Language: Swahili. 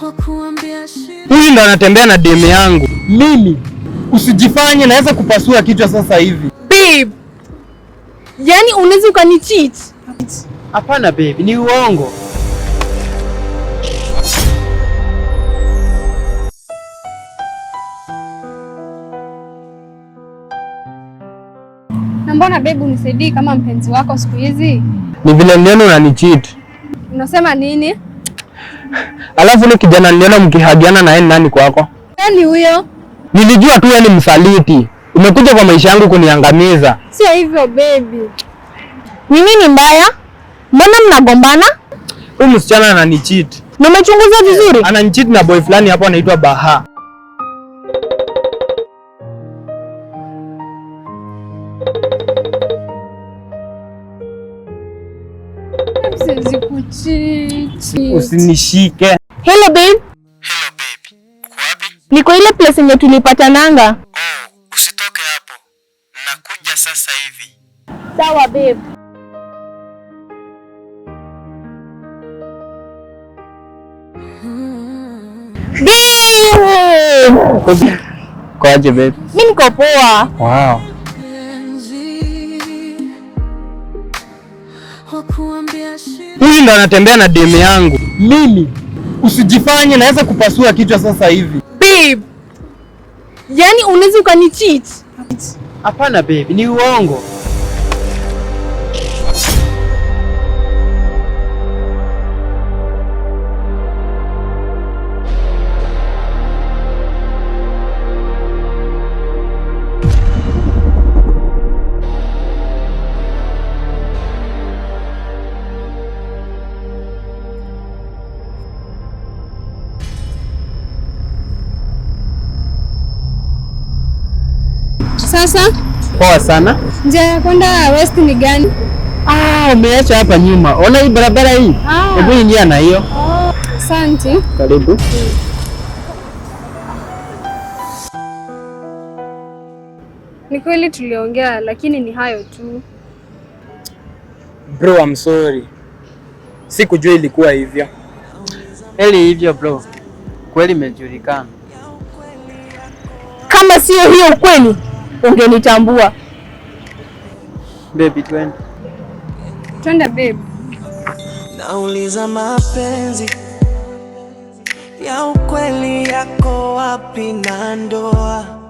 Huyu ndo anatembea na demu yangu. Mimi usijifanye naweza kupasua kichwa sasa hivi. Babe, yani unaweza ukanicheat? Hapana babe, ni uongo. Na mbona babe unisaidii kama mpenzi wako siku hizi? Ni vile niliona unanicheat. Unasema nini? Alafu ni kijana niliona mkihagiana na yeye nani kwako? Nani huyo? Nilijua tu yeye ni msaliti. Umekuja kwa maisha yangu kuniangamiza. Sio hivyo baby. Mimi ni mbaya? Mbona mnagombana? Huyu msichana ananicheat. Nimechunguza vizuri. Ananicheat na boy fulani hapo anaitwa Baha. Usinishike. Hello babe. Hello babe. Uko wapi? Niko ile place yenye tulipatananga. Oh, usitoke hapo. Nakuja sasa hivi. Sawa babe. Babe! Kwaje babe? Mimi niko poa. Wow. Huyu ndo anatembea na demu yangu. Mimi usijifanye naweza kupasua kichwa sasa hivi. Babe, yani unaweza ukanicheat? Hapana babe, ni uongo. Sasa Poa sana. njia ya kwenda west ni gani? Umeacha hapa nyuma. Ona hii barabara hii. Hebu ingia na hiyo. Asante. Karibu. Ni kweli tuliongea, lakini ni hayo tu. Bro, I'm sorry. Sikujua ilikuwa hivyo. Heli hivyo bro. Kweli imejulikana. Kama sio hiyo ukweli, ungenitambua. Baby, twende. Twende babe. Nauliza mapenzi ya ukweli yako wapi na ndoa?